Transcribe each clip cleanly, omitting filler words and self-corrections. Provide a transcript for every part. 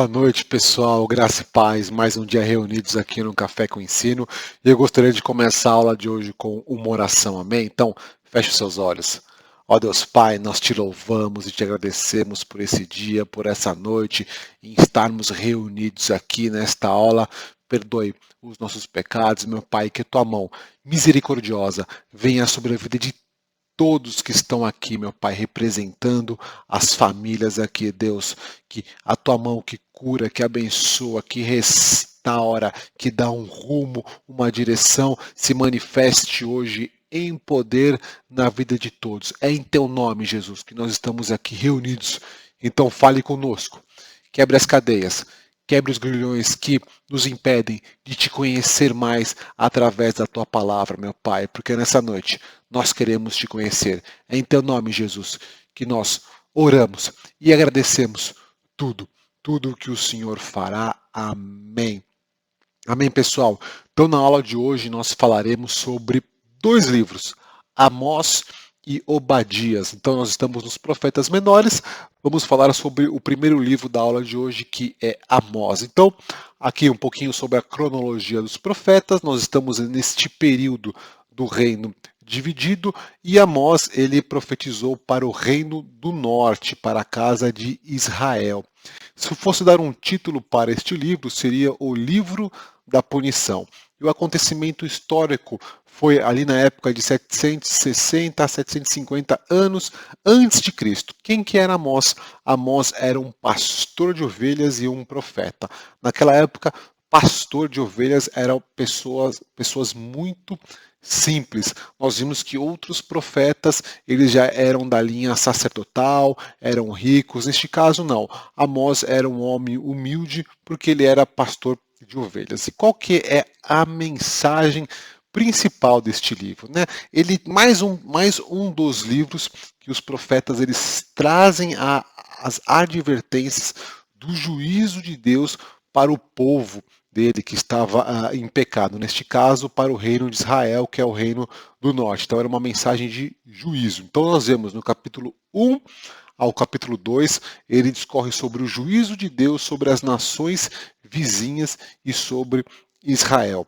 Boa noite, pessoal. Graça e paz. Mais um dia reunidos aqui no Café com Ensino. E eu gostaria de começar a aula de hoje com uma oração, amém? Então, feche os seus olhos. Ó Deus Pai, nós te louvamos e te agradecemos por esse dia, por essa noite, em estarmos reunidos aqui nesta aula. Perdoe os nossos pecados, meu Pai, que a tua mão misericordiosa venha sobre a vida de todos que estão aqui, meu Pai, representando as famílias aqui, Deus, que a tua mão que cura, que abençoa, que restaura, que dá um rumo, uma direção, se manifeste hoje em poder na vida de todos. É em teu nome, Jesus, que nós estamos aqui reunidos. Então fale conosco, quebre as cadeias, quebre os grilhões que nos impedem de te conhecer mais através da tua palavra, meu Pai, porque nessa noite nós queremos te conhecer. É em teu nome, Jesus, que nós oramos e agradecemos tudo o que o Senhor fará. Amém. Amém, pessoal. Então, na aula de hoje, nós falaremos sobre dois livros, Amós e Obadias. Então, nós estamos nos profetas menores. Vamos falar sobre o primeiro livro da aula de hoje, que é Amós. Então, aqui um pouquinho sobre a cronologia dos profetas. Nós estamos neste período do reino dividido e Amós ele profetizou para o reino do norte, para a casa de Israel. Se eu fosse dar um título para este livro, seria O Livro da Punição. E o acontecimento histórico foi ali na época de 760 a 750 anos antes de Cristo. Quem que era Amós? Amós era um pastor de ovelhas e um profeta. Naquela época, pastor de ovelhas eram pessoas muito simples. Nós vimos que outros profetas, eles já eram da linha sacerdotal, eram ricos. Neste caso, não. Amós era um homem humilde porque ele era pastor de ovelhas. E qual que é a mensagem principal deste livro, né? Ele mais um dos livros que os profetas eles trazem as advertências do juízo de Deus para o povo dele que estava em pecado, neste caso para o reino de Israel, que é o reino do norte. Então era uma mensagem de juízo. Então nós vemos no capítulo 1 ao capítulo 2, ele discorre sobre o juízo de Deus sobre as nações vizinhas e sobre Israel.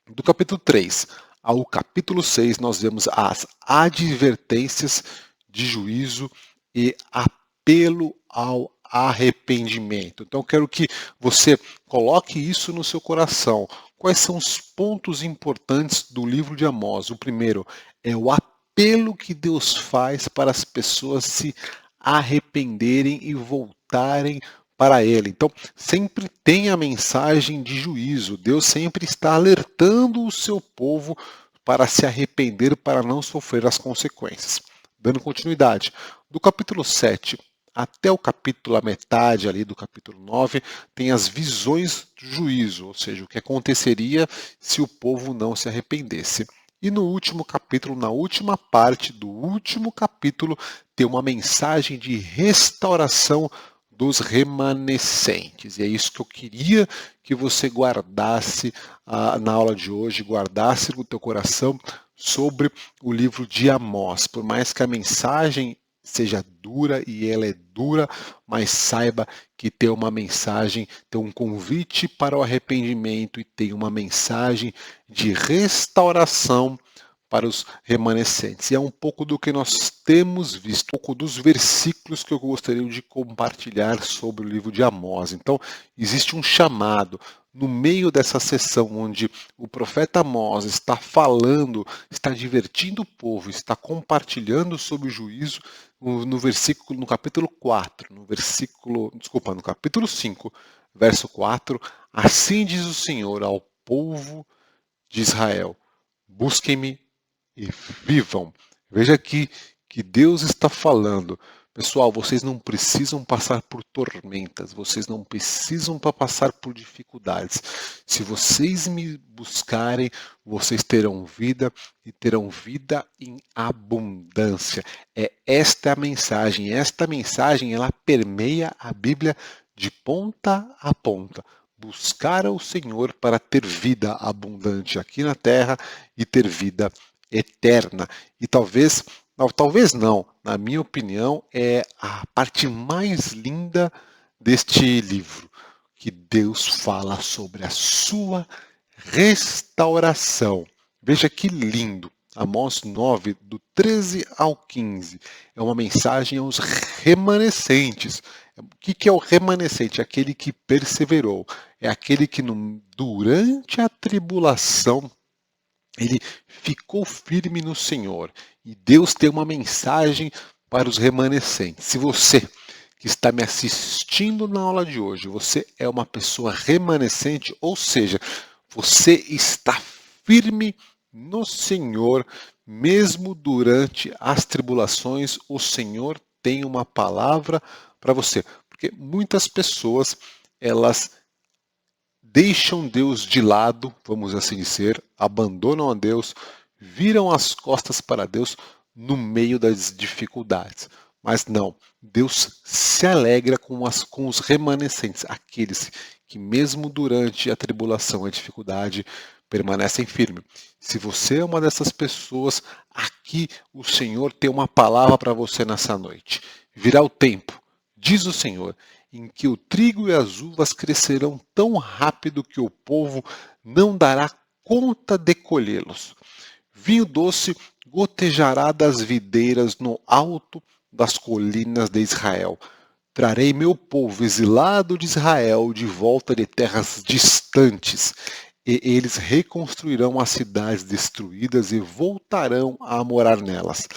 Do capítulo 3 ao capítulo 6, nós vemos as advertências de juízo e apelo ao arrependimento. Então, eu quero que você coloque isso no seu coração. Quais são os pontos importantes do livro de Amós? O primeiro é o apelo que Deus faz para as pessoas se arrependerem e voltarem para Ele. Então, sempre tem a mensagem de juízo. Deus sempre está alertando o seu povo para se arrepender, para não sofrer as consequências. Dando continuidade, do capítulo 7 até o capítulo, a metade ali do capítulo 9, tem as visões do juízo, ou seja, o que aconteceria se o povo não se arrependesse. E no último capítulo, na última parte do último capítulo, tem uma mensagem de restauração dos remanescentes. E é isso que eu queria que você guardasse na aula de hoje, guardasse no teu coração sobre o livro de Amós. Por mais que a mensagem seja dura, e ela é dura, mas saiba que tem uma mensagem, tem um convite para o arrependimento e tem uma mensagem de restauração para os remanescentes. E é um pouco do que nós temos visto, um pouco dos versículos que eu gostaria de compartilhar sobre o livro de Amós. Então, existe um chamado no meio dessa sessão onde o profeta Amós está falando, está divertindo o povo, está compartilhando sobre o juízo no capítulo 4, no capítulo 5, verso 4, assim diz o Senhor ao povo de Israel: busquem-me e vivam. Veja aqui que Deus está falando. Pessoal, vocês não precisam passar por tormentas, vocês não precisam passar por dificuldades. Se vocês me buscarem, vocês terão vida e terão vida em abundância. É esta a mensagem. Esta mensagem ela permeia a Bíblia de ponta a ponta. Buscar ao Senhor para ter vida abundante aqui na terra e ter vida eterna. E talvez não, na minha opinião, é a parte mais linda deste livro, que Deus fala sobre a sua restauração. Veja que lindo. Amós 9, do 13 ao 15, é uma mensagem aos remanescentes. O que é o remanescente? Aquele que perseverou. É aquele que durante a tribulação ele ficou firme no Senhor. E Deus tem uma mensagem para os remanescentes. Se você que está me assistindo na aula de hoje, você é uma pessoa remanescente, ou seja, você está firme no Senhor, mesmo durante as tribulações, o Senhor tem uma palavra para você. Porque muitas pessoas, elas deixam Deus de lado, vamos assim dizer, abandonam a Deus, viram as costas para Deus no meio das dificuldades. Mas não, Deus se alegra com os remanescentes, aqueles que mesmo durante a tribulação, a dificuldade, permanecem firmes. Se você é uma dessas pessoas, aqui o Senhor tem uma palavra para você nessa noite. Virá o tempo, diz o Senhor, em que o trigo e as uvas crescerão tão rápido que o povo não dará conta de colhê-los. Vinho doce gotejará das videiras no alto das colinas de Israel. Trarei meu povo exilado de Israel de volta de terras distantes, e eles reconstruirão as cidades destruídas e voltarão a morar nelas.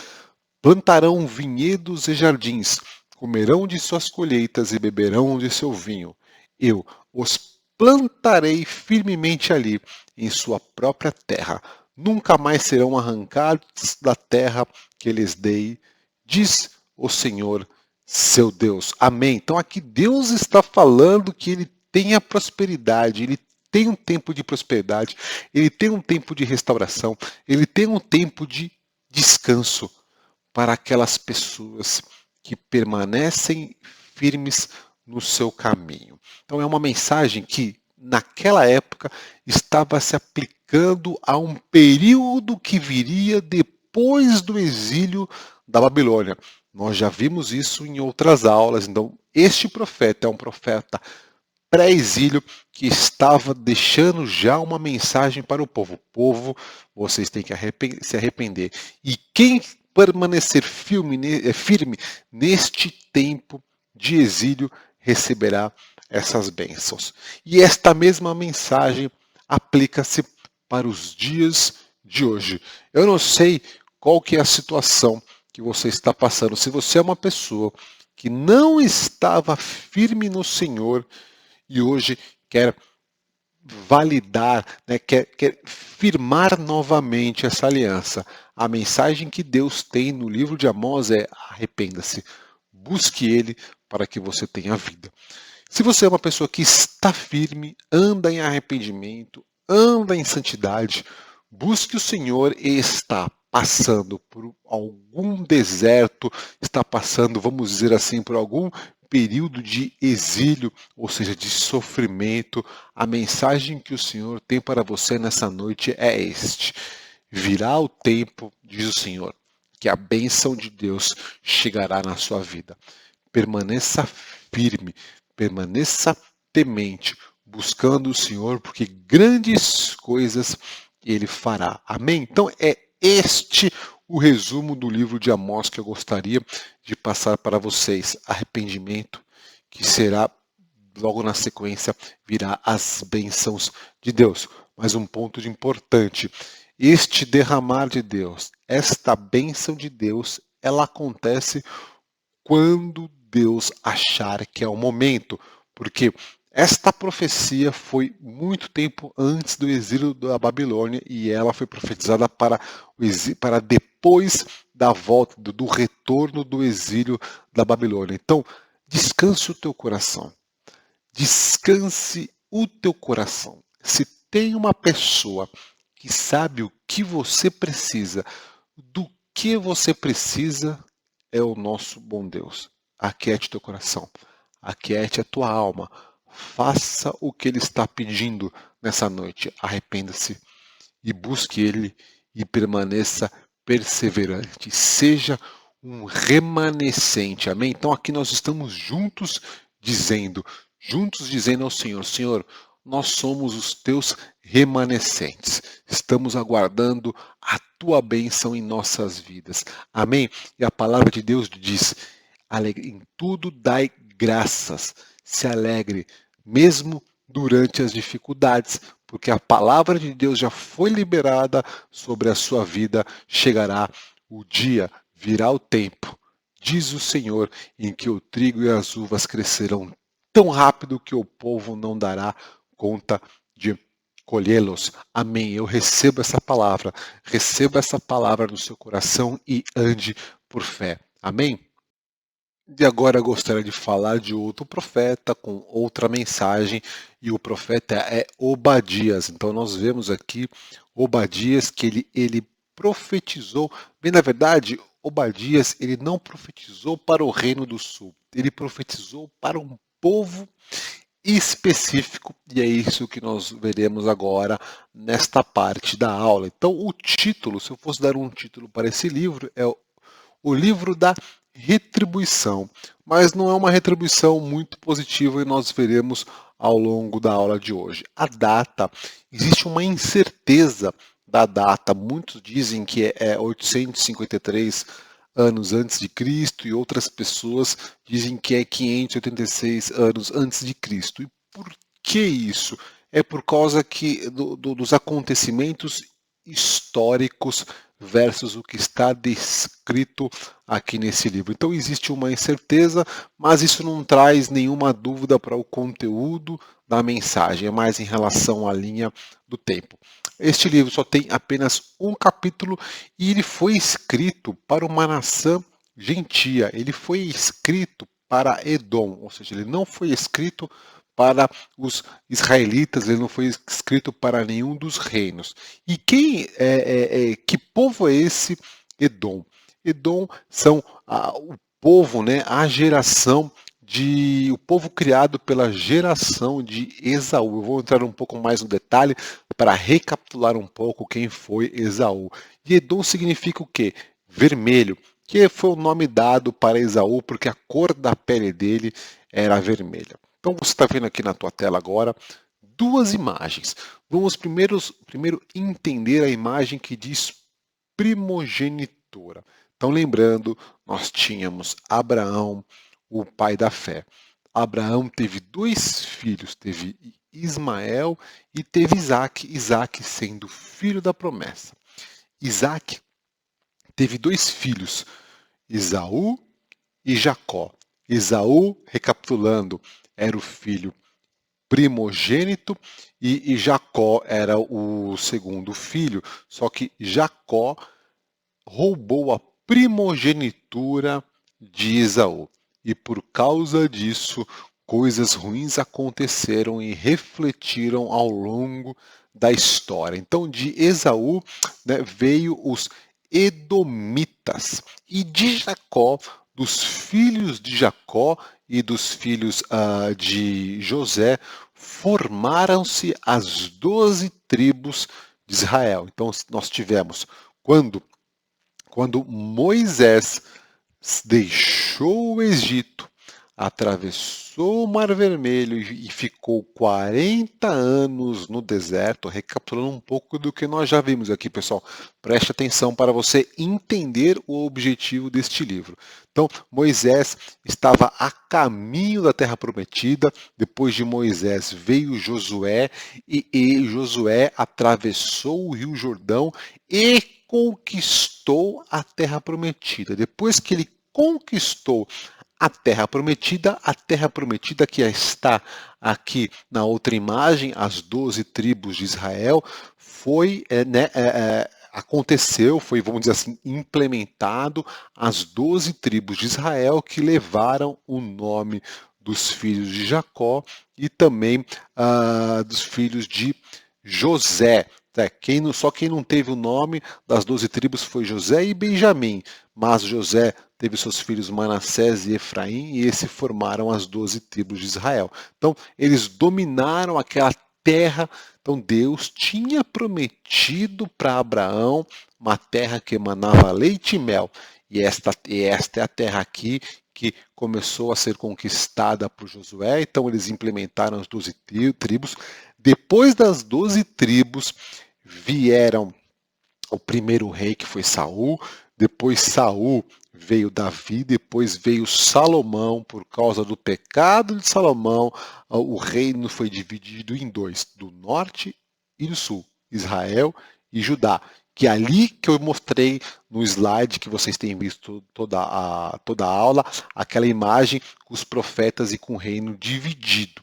Plantarão vinhedos e jardins, comerão de suas colheitas e beberão de seu vinho. Eu os plantarei firmemente ali, em sua própria terra. Nunca mais serão arrancados da terra que lhes dei, diz o Senhor, seu Deus. Amém. Então aqui Deus está falando que ele tem a prosperidade, ele tem um tempo de prosperidade, ele tem um tempo de restauração, ele tem um tempo de descanso para aquelas pessoas que permanecem firmes no seu caminho. Então é uma mensagem que naquela época estava se aplicando a um período que viria depois do exílio da Babilônia. Nós já vimos isso em outras aulas. Então este profeta é um profeta pré-exílio que estava deixando já uma mensagem para o povo. Povo, vocês têm que se arrepender. E quem permanecer firme neste tempo de exílio receberá essas bênçãos. E esta mesma mensagem aplica-se para os dias de hoje. Eu não sei qual que é a situação que você está passando. Se você é uma pessoa que não estava firme no Senhor e hoje quer validar, né, quer firmar novamente essa aliança. A mensagem que Deus tem no livro de Amós é: arrependa-se, busque Ele para que você tenha vida. Se você é uma pessoa que está firme, anda em arrependimento, anda em santidade, busque o Senhor e está passando por algum deserto, está passando, vamos dizer assim, por algum período de exílio, ou seja, de sofrimento, a mensagem que o Senhor tem para você nessa noite é este: virá o tempo, diz o Senhor, que a bênção de Deus chegará na sua vida. Permaneça firme, permaneça temente, buscando o Senhor, porque grandes coisas Ele fará. Amém? Então é este o resumo do livro de Amós que eu gostaria de passar para vocês. Arrependimento, que será logo na sequência, virá as bênçãos de Deus. Mas um ponto importante: este derramar de Deus, esta bênção de Deus, ela acontece quando Deus achar que é o momento, porque esta profecia foi muito tempo antes do exílio da Babilônia e ela foi profetizada para depois da volta, do retorno do exílio da Babilônia. Então, descanse o teu coração. Descanse o teu coração. Se tem uma pessoa que sabe o que você precisa, do que você precisa, é o nosso bom Deus. Aquiete teu coração, aquiete a tua alma, faça o que Ele está pedindo nessa noite. Arrependa-se e busque Ele e permaneça perseverante. Seja um remanescente, amém? Então aqui nós estamos juntos juntos dizendo ao Senhor: Senhor, nós somos os teus remanescentes. Estamos aguardando a tua bênção em nossas vidas. Amém? E a palavra de Deus diz: em tudo dai graças, se alegre, mesmo durante as dificuldades, porque a palavra de Deus já foi liberada sobre a sua vida. Chegará o dia, virá o tempo, diz o Senhor, em que o trigo e as uvas crescerão tão rápido que o povo não dará conta de colhê-los. Amém. Eu recebo essa palavra no seu coração e ande por fé. Amém. E agora eu gostaria de falar de outro profeta com outra mensagem, e o profeta é Obadias. Então nós vemos aqui Obadias que ele profetizou, bem na verdade, Obadias ele não profetizou para o reino do sul, ele profetizou para um povo específico, e é isso que nós veremos agora nesta parte da aula. Então o título, se eu fosse dar um título para esse livro, é o livro da retribuição, mas não é uma retribuição muito positiva e nós veremos ao longo da aula de hoje. A data, existe uma incerteza da data, muitos dizem que é 853 anos antes de Cristo e outras pessoas dizem que é 586 anos antes de Cristo. E por que isso? É por causa dos acontecimentos históricos versus o que está descrito aqui nesse livro. Então existe uma incerteza, mas isso não traz nenhuma dúvida para o conteúdo da mensagem, é mais em relação à linha do tempo. Este livro só tem apenas um capítulo e ele foi escrito para uma nação gentia, ele foi escrito para Edom, ou seja, ele não foi escrito para os israelitas, ele não foi escrito para nenhum dos reinos. E que povo é esse Edom? Edom são o povo, né, a geração o povo criado pela geração de Esaú. Eu vou entrar um pouco mais no detalhe para recapitular um pouco quem foi Esaú. E Edom significa o quê? Vermelho, que foi o nome dado para Esaú porque a cor da pele dele era vermelha. Então você está vendo aqui na tua tela agora duas imagens. Vamos primeiro entender a imagem que diz primogenitura. Então lembrando, nós tínhamos Abraão, o pai da fé. Abraão teve dois filhos, teve Ismael e teve Isaac, Isaac sendo filho da promessa. Isaac teve dois filhos, Esaú e Jacó. Esaú, recapitulando, era o filho primogênito e Jacó era o segundo filho, só que Jacó roubou a primogenitura de Esaú. E por causa disso, coisas ruins aconteceram e refletiram ao longo da história. Então, de Esaú, né, veio os Edomitas, e de Jacó, dos filhos de Jacó e dos filhos de José, formaram-se as 12 tribos de Israel. Então, nós tivemos, quando Moisés deixou o Egito, atravessou o Mar Vermelho e ficou 40 anos no deserto, recapitulando um pouco do que nós já vimos aqui, pessoal. Preste atenção para você entender o objetivo deste livro. Então, Moisés estava a caminho da Terra Prometida. Depois de Moisés veio Josué e Josué atravessou o Rio Jordão e conquistou a Terra Prometida. Depois que ele conquistou a Terra Prometida que está aqui na outra imagem, as 12 tribos de Israel, aconteceu, foi, vamos dizer assim, implementado as 12 tribos de Israel que levaram o nome dos filhos de Jacó e também dos filhos de José. Só quem não teve o nome das 12 tribos foi José e Benjamim, mas José teve seus filhos Manassés e Efraim, e esses formaram as 12 tribos de Israel. Então, eles dominaram aquela terra. Então, Deus tinha prometido para Abraão uma terra que emanava leite e mel. E esta é a terra aqui que começou a ser conquistada por Josué, então eles implementaram as 12 tribos. Depois das 12 tribos vieram o primeiro rei, que foi Saul, depois Saul veio Davi, depois veio Salomão. Por causa do pecado de Salomão, o reino foi dividido em dois, do norte e do sul, Israel e Judá, que é ali que eu mostrei no slide que vocês têm visto toda a aula, aquela imagem com os profetas e com o reino dividido.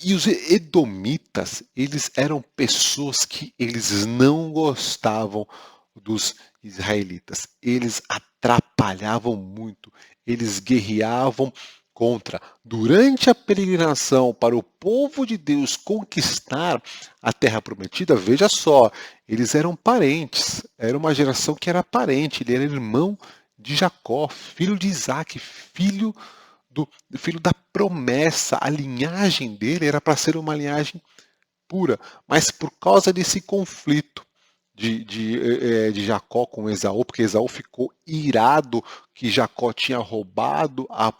E os edomitas, eles eram pessoas que eles não gostavam dos israelitas. Eles atrapalhavam muito, eles guerreavam contra. Durante a peregrinação para o povo de Deus conquistar a terra prometida, veja só, eles eram parentes, era uma geração que era parente, ele era irmão de Jacó, filho de Isaac, do filho da promessa. A linhagem dele era para ser uma linhagem pura, mas por causa desse conflito de Jacó com Esaú, porque Esaú ficou irado que Jacó tinha roubado a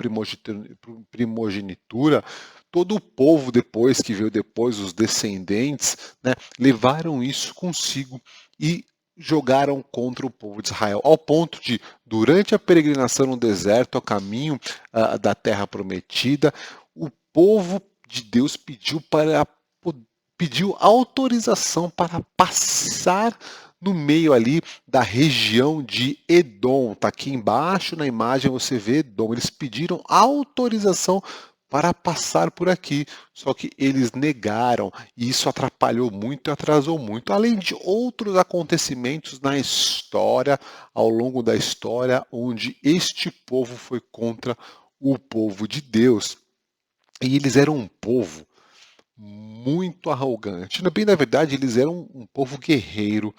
primogenitura, todo o povo depois, que veio depois, os descendentes, né, levaram isso consigo e jogaram contra o povo de Israel, ao ponto de, durante a peregrinação no deserto, ao caminho da terra prometida, o povo de Deus pediu autorização para passar no meio ali da região de Edom. Está aqui embaixo na imagem, você vê Edom. Eles pediram autorização para passar por aqui, só que eles negaram, e isso atrapalhou muito e atrasou muito, além de outros acontecimentos na história, ao longo da história, onde este povo foi contra o povo de Deus. E eles eram um povo muito arrogante. Bem, na verdade, eles eram um povo guerreiro,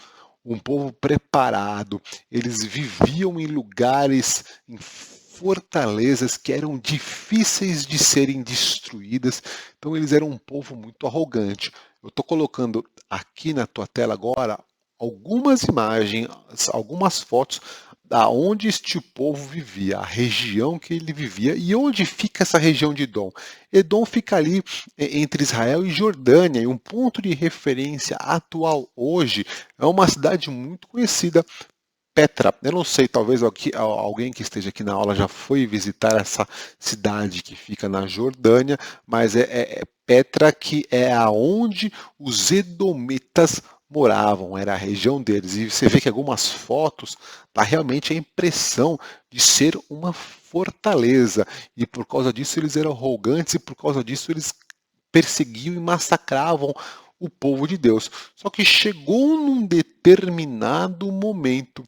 um povo preparado. Eles viviam em lugares, em fortalezas que eram difíceis de serem destruídas. Então, eles eram um povo muito arrogante. Eu estou colocando aqui na tua tela agora algumas imagens, algumas fotos da onde este povo vivia, a região que ele vivia e onde fica essa região de Edom. Edom fica ali entre Israel e Jordânia, e um ponto de referência atual hoje é uma cidade muito conhecida, Petra. Eu não sei, talvez alguém que esteja aqui na aula já foi visitar essa cidade que fica na Jordânia, mas é Petra, que é aonde os edomitas moravam, era a região deles. E você vê que algumas fotos dá realmente a impressão de ser uma fortaleza. E por causa disso eles eram arrogantes, e por causa disso eles perseguiam e massacravam o povo de Deus. Só que chegou num determinado momento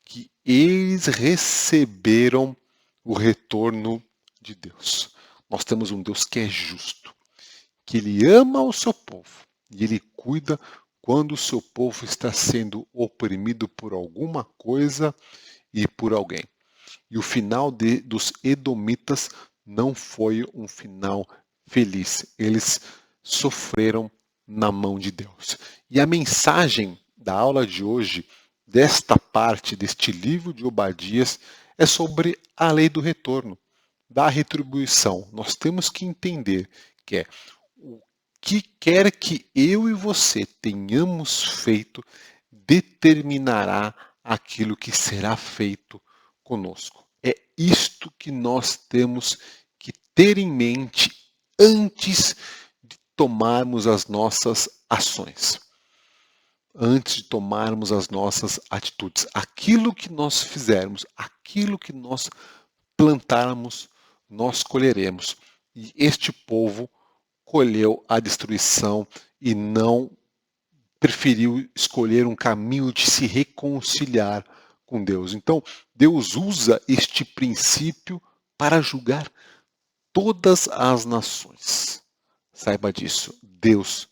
que eles receberam o retorno de Deus. Nós temos um Deus que é justo, que ele ama o seu povo e ele cuida quando o seu povo está sendo oprimido por alguma coisa e por alguém. E o final dos edomitas não foi um final feliz. Eles sofreram na mão de Deus. E a mensagem da aula de hoje, desta parte deste livro de Obadias, é sobre a lei do retorno, da retribuição. Nós temos que entender que é o que quer que eu e você tenhamos feito determinará aquilo que será feito conosco. É isto que nós temos que ter em mente antes de tomarmos as nossas ações, antes de tomarmos as nossas atitudes. Aquilo que nós fizermos, aquilo que nós plantarmos, nós colheremos. E este povo colheu a destruição e não preferiu escolher um caminho de se reconciliar com Deus. Então, Deus usa este princípio para julgar todas as nações. Saiba disso. Deus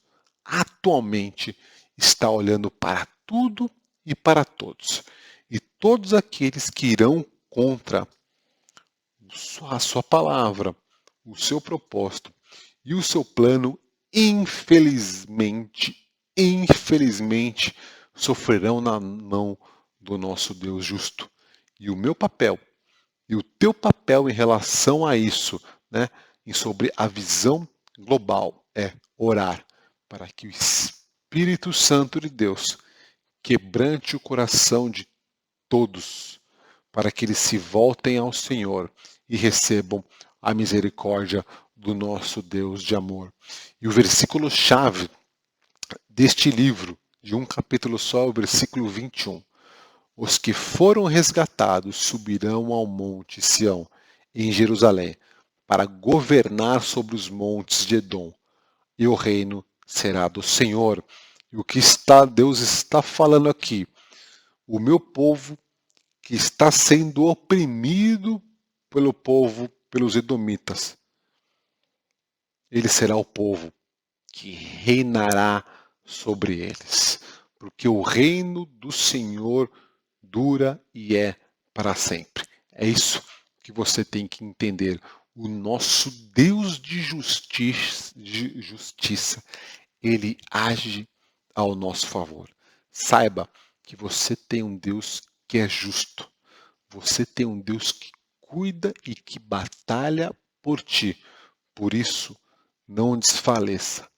atualmente está olhando para tudo e para todos. E todos aqueles que irão contra a sua palavra, o seu propósito e o seu plano, infelizmente, sofrerão na mão do nosso Deus justo. E o meu papel E o teu papel em relação a isso, né, e sobre a visão global, é orar para que o Espírito Santo de Deus quebrante o coração de todos, para que eles se voltem ao Senhor e recebam a misericórdia do nosso Deus de amor. E o versículo-chave deste livro, de um capítulo só, o versículo 21. Os que foram resgatados subirão ao monte Sião, em Jerusalém, para governar sobre os montes de Edom, e o reino será do Senhor. E o que Deus está falando aqui? O meu povo que está sendo oprimido pelo povo, pelos edomitas, ele será o povo que reinará sobre eles, porque o reino do Senhor dura e é para sempre. É isso que você tem que entender. O nosso Deus de justiça, ele age ao nosso favor. Saiba que você tem um Deus que é justo. Você tem um Deus que cuida e que batalha por ti. Por isso, não desfaleça.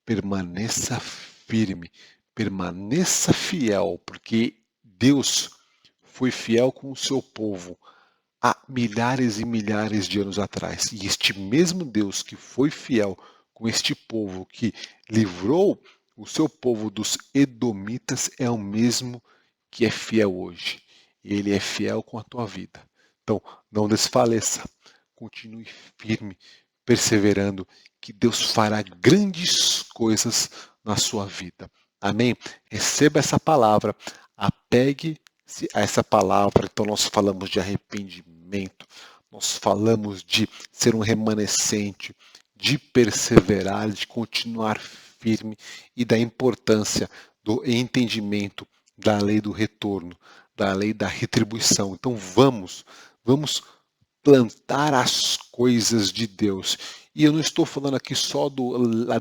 Permaneça firme. Permaneça fiel, porque Deus foi fiel com o seu povo há milhares e milhares de anos atrás. E este mesmo Deus que foi fiel com este povo, que livrou o seu povo dos edomitas, é o mesmo que é fiel hoje. Ele é fiel com a tua vida. Então, não desfaleça. Continue firme, perseverando, que Deus fará grandes coisas na sua vida. Amém? Receba essa palavra, apegue-se a essa palavra. Então, nós falamos de arrependimento, nós falamos de ser um remanescente, de perseverar, de continuar firme e da importância do entendimento da lei do retorno, da lei da retribuição. Então, vamos plantar as coisas de Deus. E eu não estou falando aqui só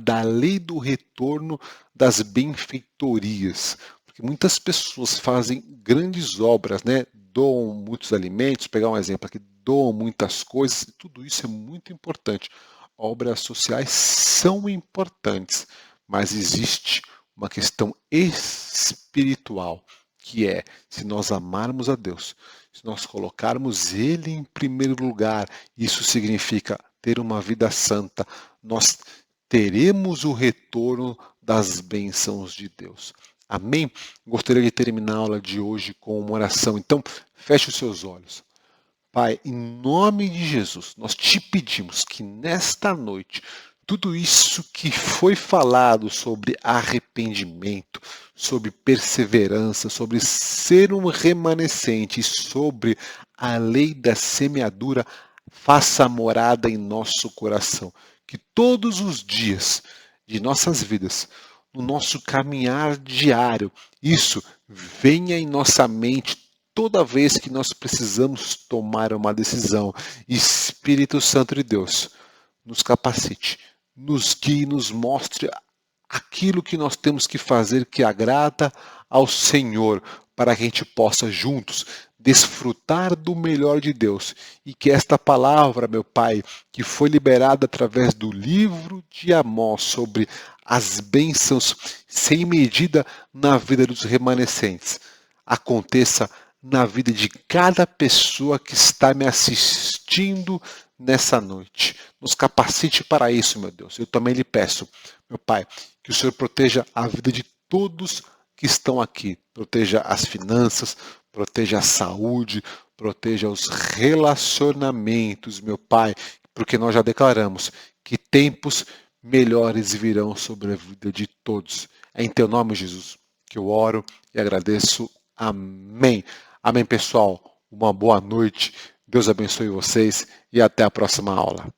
da lei do retorno das benfeitorias, porque muitas pessoas fazem grandes obras, né? Doam muitos alimentos, pegar um exemplo aqui, doam muitas coisas, e tudo isso é muito importante. Obras sociais são importantes, mas existe uma questão espiritual, que é, se nós amarmos a Deus, se nós colocarmos Ele em primeiro lugar, isso significa ter uma vida santa, nós teremos o retorno das bênçãos de Deus. Amém? Gostaria de terminar a aula de hoje com uma oração. Então, feche os seus olhos. Pai, em nome de Jesus, nós te pedimos que nesta noite, tudo isso que foi falado sobre arrependimento, sobre perseverança, sobre ser um remanescente, sobre a lei da semeadura, faça morada em nosso coração. Que todos os dias de nossas vidas, no nosso caminhar diário, isso venha em nossa mente toda vez que nós precisamos tomar uma decisão. Espírito Santo de Deus, nos capacite, nos guie, nos mostre aquilo que nós temos que fazer que agrada ao Senhor, para que a gente possa juntos desfrutar do melhor de Deus. E que esta palavra, meu Pai, que foi liberada através do livro de Amós sobre as bênçãos sem medida na vida dos remanescentes, aconteça na vida de cada pessoa que está me assistindo nessa noite. Nos capacite para isso, meu Deus. Eu também lhe peço, meu Pai, que o Senhor proteja a vida de todos que estão aqui. Proteja as finanças, proteja a saúde, proteja os relacionamentos, meu Pai, porque nós já declaramos que tempos melhores virão sobre a vida de todos. É em teu nome, Jesus, que eu oro e agradeço. Amém. Amém, pessoal. Uma boa noite. Deus abençoe vocês e até a próxima aula.